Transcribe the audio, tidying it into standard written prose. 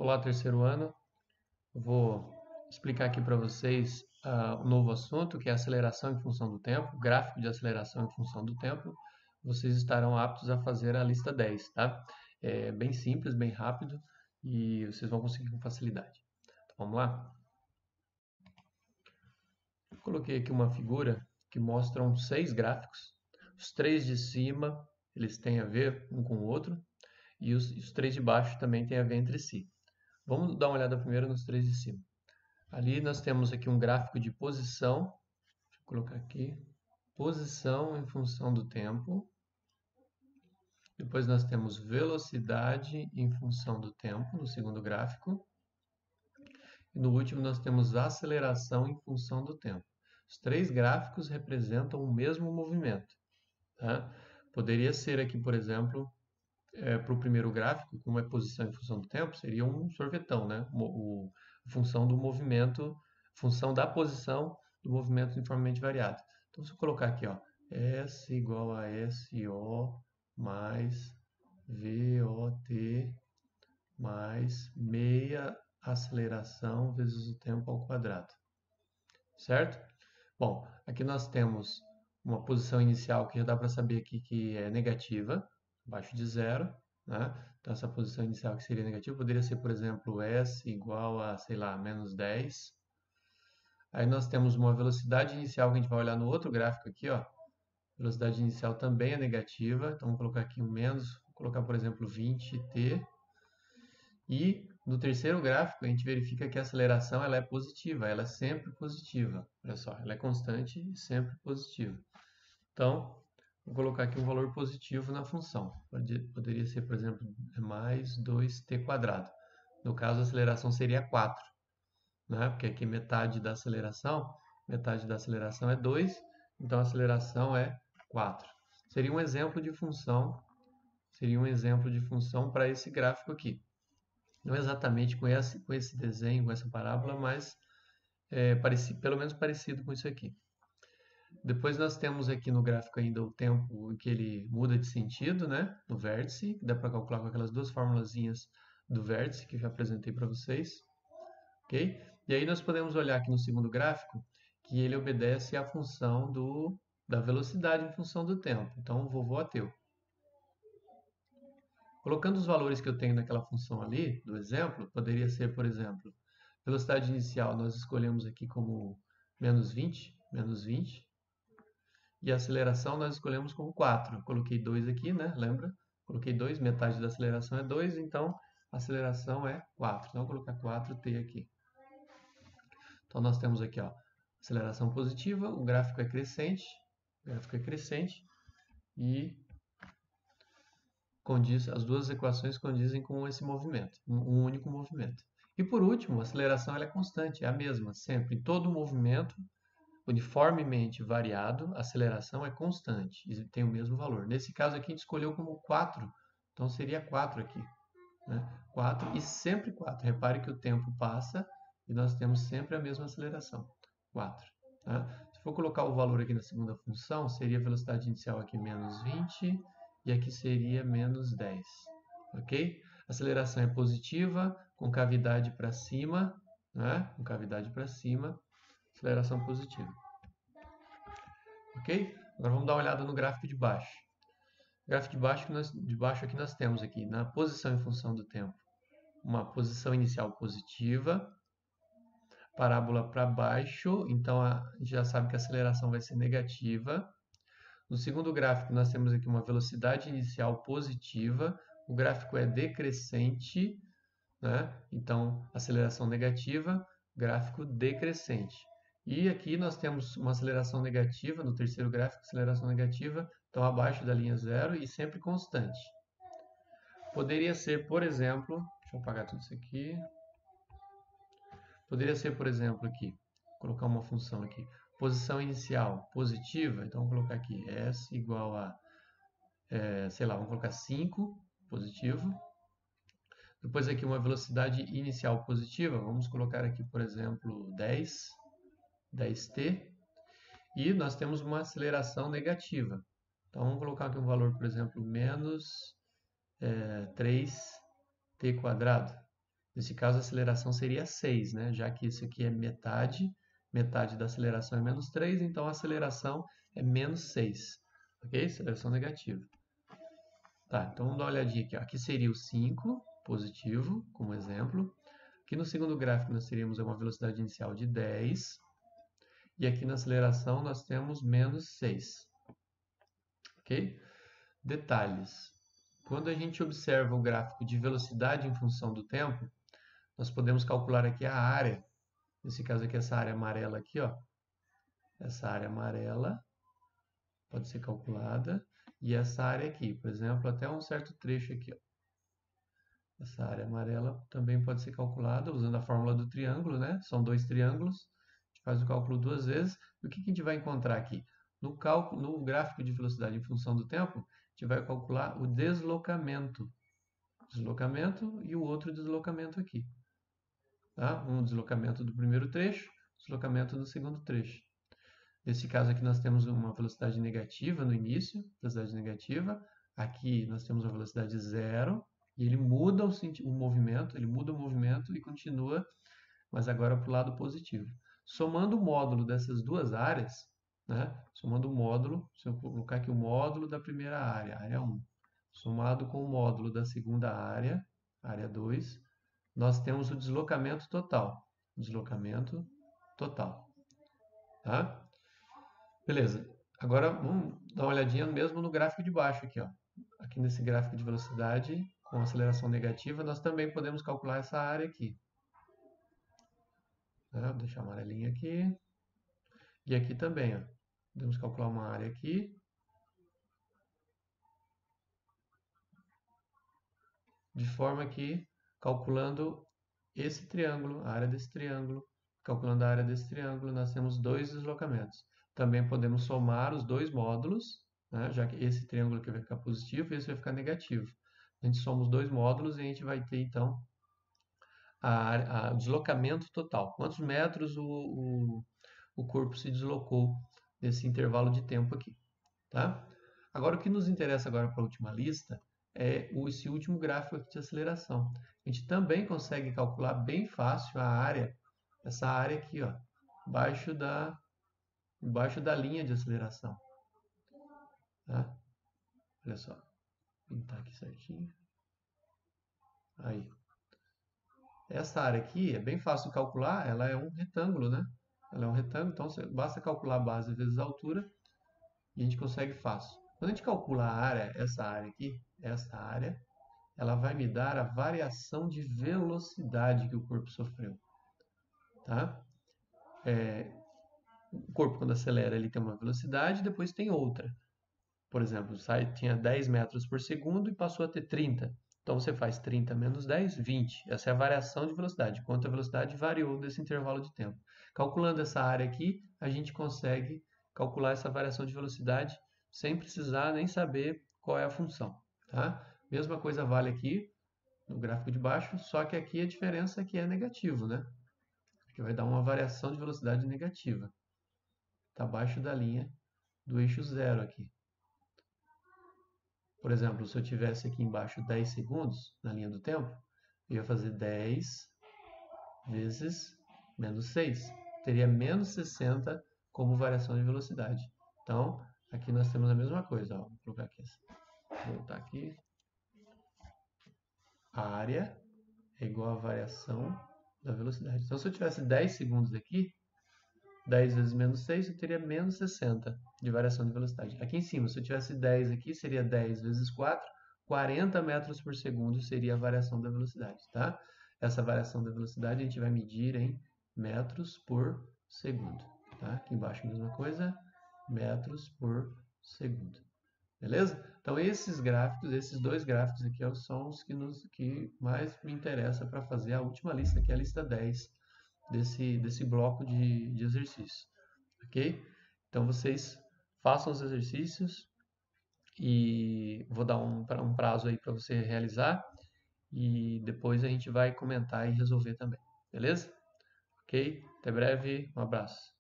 Olá, terceiro ano. Eu vou explicar aqui para vocês um novo assunto, que é aceleração em função do tempo, gráfico de aceleração em função do tempo. Vocês estarão aptos a fazer a lista 10, tá? É bem simples, bem rápido e vocês vão conseguir com facilidade. Então, vamos lá? Coloquei aqui uma figura que mostram 6 gráficos. Os 3 de cima, eles têm a ver um com o outro, e os 3 de baixo também têm a ver entre si. Vamos dar uma olhada primeiro nos 3 de cima. Ali nós temos aqui um gráfico de posição, deixa eu colocar aqui, posição em função do tempo. Depois nós temos velocidade em função do tempo, no segundo gráfico. E no último nós temos aceleração em função do tempo. Os 3 gráficos representam o mesmo movimento. Tá? Poderia ser aqui, por exemplo, para o primeiro gráfico, como é posição em função do tempo, seria um sorvetão, né? Função do movimento, função da posição do movimento uniformemente variado. Então, se eu colocar aqui, ó, S igual a SO mais VOT mais meia aceleração vezes o tempo ao quadrado. Certo? Bom, aqui nós temos uma posição inicial que já dá para saber aqui que é negativa, abaixo de zero, né? Então essa posição inicial que seria negativa poderia ser, por exemplo, S igual a, sei lá, menos 10. Aí nós temos uma velocidade inicial que a gente vai olhar no outro gráfico aqui, ó. Velocidade inicial também é negativa, então vamos colocar aqui um menos, vou colocar, por exemplo, 20t. E no terceiro gráfico a gente verifica que a aceleração ela é positiva, ela é sempre positiva. Olha só, ela é constante e sempre positiva. Então, vou colocar aqui um valor positivo na função. Poderia ser, por exemplo, mais 2t quadrado. No caso, a aceleração seria 4, né? Porque aqui metade da aceleração é 2, então a aceleração é 4. Seria um exemplo de função para esse gráfico aqui. Não exatamente com esse desenho, com essa parábola, mas pelo menos parecido com isso aqui. Depois nós temos aqui no gráfico ainda o tempo em que ele muda de sentido, né? No vértice, que dá para calcular com aquelas duas formulazinhas do vértice que eu já apresentei para vocês. Ok? E aí nós podemos olhar aqui no segundo gráfico que ele obedece à função da velocidade em função do tempo. Então, o vovô ateu. Colocando os valores que eu tenho naquela função ali, do exemplo, poderia ser, por exemplo, velocidade inicial, nós escolhemos aqui como menos 20, e a aceleração nós escolhemos como 4. Eu coloquei 2 aqui, né? Lembra? Coloquei 2, metade da aceleração é 2, então a aceleração é 4. Então, vou colocar 4t aqui. Então, nós temos aqui, ó, aceleração positiva, o gráfico é crescente, e as duas equações condizem com esse movimento, um único movimento. E por último, a aceleração ela é constante, é a mesma, sempre. Em todo movimento uniformemente variado, a aceleração é constante e tem o mesmo valor. Nesse caso aqui a gente escolheu como 4, então seria 4 aqui. Né? 4 e sempre 4. Repare que o tempo passa e nós temos sempre a mesma aceleração, 4. Tá? Se for colocar o valor aqui na segunda função, seria a velocidade inicial aqui menos 20 e aqui seria menos 10. Ok? A aceleração é positiva, com cavidade para cima, né? Com cavidade para cima, aceleração positiva. Ok? Agora vamos dar uma olhada no gráfico de baixo. O gráfico de baixo aqui nós temos aqui, na posição em função do tempo, uma posição inicial positiva, parábola para baixo, então a gente já sabe que a aceleração vai ser negativa. No segundo gráfico, nós temos aqui uma velocidade inicial positiva, o gráfico é decrescente, né? Então aceleração negativa, gráfico decrescente. E aqui nós temos uma aceleração negativa, no terceiro gráfico, aceleração negativa, então abaixo da linha zero e sempre constante. Poderia ser, por exemplo, deixa eu apagar tudo isso aqui. Poderia ser, por exemplo, aqui, vou colocar uma função aqui, posição inicial positiva, então vamos colocar aqui S igual a, sei lá, vamos colocar 5, positivo. Depois aqui uma velocidade inicial positiva, vamos colocar aqui, por exemplo, 10t. E nós temos uma aceleração negativa. Então vamos colocar aqui um valor, por exemplo, menos 3t quadrado. Nesse caso, a aceleração seria 6, né? Já que isso aqui é metade, metade da aceleração é menos 3, então a aceleração é menos 6. Ok? Aceleração negativa. Tá, então vamos dar uma olhadinha aqui. Ó. Aqui seria o 5, positivo, como exemplo. Aqui no segundo gráfico nós teríamos uma velocidade inicial de 10. E aqui na aceleração nós temos menos 6. Ok? Detalhes. Quando a gente observa o gráfico de velocidade em função do tempo, nós podemos calcular aqui a área. Nesse caso aqui, essa área amarela aqui, ó. Essa área amarela pode ser calculada. E essa área aqui, por exemplo, até um certo trecho aqui, ó. Essa área amarela também pode ser calculada usando a fórmula do triângulo, né? São dois triângulos. A gente faz o cálculo duas vezes. E o que a gente vai encontrar aqui? No gráfico de velocidade em função do tempo, a gente vai calcular o deslocamento. Deslocamento e o outro deslocamento aqui. Tá? Um deslocamento do primeiro trecho, deslocamento do segundo trecho. Nesse caso aqui nós temos uma velocidade negativa no início, velocidade negativa. Aqui nós temos uma velocidade zero e ele muda o movimento, ele muda o movimento e continua, mas agora para o lado positivo. Somando o módulo dessas duas áreas, né? Somando o módulo, se eu colocar aqui o módulo da primeira área 1, somado com o módulo da segunda área 2, nós temos o deslocamento total. Deslocamento total. Tá? Beleza. Agora vamos dar uma olhadinha mesmo no gráfico de baixo aqui, ó. Aqui nesse gráfico de velocidade com aceleração negativa, nós também podemos calcular essa área aqui. Vou deixar amarelinha aqui. E aqui também, ó. Podemos calcular uma área aqui. De forma que, calculando esse triângulo, a área desse triângulo, calculando a área desse triângulo, nós temos dois deslocamentos. Também podemos somar os dois módulos, né, já que esse triângulo aqui vai ficar positivo e esse vai ficar negativo. A gente soma os dois módulos e a gente vai ter, então, o deslocamento total. Quantos metros o corpo se deslocou nesse intervalo de tempo aqui. Tá? Agora, o que nos interessa agora para a última lista é esse último gráfico aqui de aceleração. A gente também consegue calcular bem fácil a área, essa área aqui, ó, embaixo da linha de aceleração. Tá? Olha só, vou pintar aqui certinho. Aí. Essa área aqui é bem fácil de calcular, ela é um retângulo, né? Ela é um retângulo, então basta calcular a base vezes a altura e a gente consegue fácil. Quando a gente calcula a área, essa área aqui, essa área, ela vai me dar a variação de velocidade que o corpo sofreu. Tá? O corpo, quando acelera, ele tem uma velocidade, depois tem outra. Por exemplo, tinha 10 metros por segundo e passou a ter 30. Então você faz 30 menos 10, 20. Essa é a variação de velocidade, quanto a velocidade variou nesse intervalo de tempo. Calculando essa área aqui, a gente consegue calcular essa variação de velocidade sem precisar nem saber qual é a função. Tá? Mesma coisa vale aqui no gráfico de baixo, só que aqui a diferença é que é negativo, né? Que vai dar uma variação de velocidade negativa. Está abaixo da linha do eixo zero aqui. Por exemplo, se eu tivesse aqui embaixo 10 segundos na linha do tempo, eu ia fazer 10 vezes menos 6. Teria menos 60 como variação de velocidade. Então, aqui nós temos a mesma coisa. Ó. Vou colocar aqui. Vou voltar aqui. A área é igual à variação da velocidade. Então, se eu tivesse 10 segundos aqui, 10 vezes menos 6, eu teria menos 60 de variação de velocidade. Aqui em cima, se eu tivesse 10 aqui, seria 10 vezes 4, 40 metros por segundo seria a variação da velocidade, tá? Essa variação da velocidade a gente vai medir em metros por segundo, tá? Aqui embaixo a mesma coisa, metros por segundo. Beleza? Então esses gráficos, esses dois gráficos aqui são os que mais me interessa para fazer a última lista, que é a lista 10 desse bloco de exercícios, ok? Então vocês façam os exercícios e vou dar um prazo aí para você realizar e depois a gente vai comentar e resolver também, beleza? Ok? Até breve, um abraço.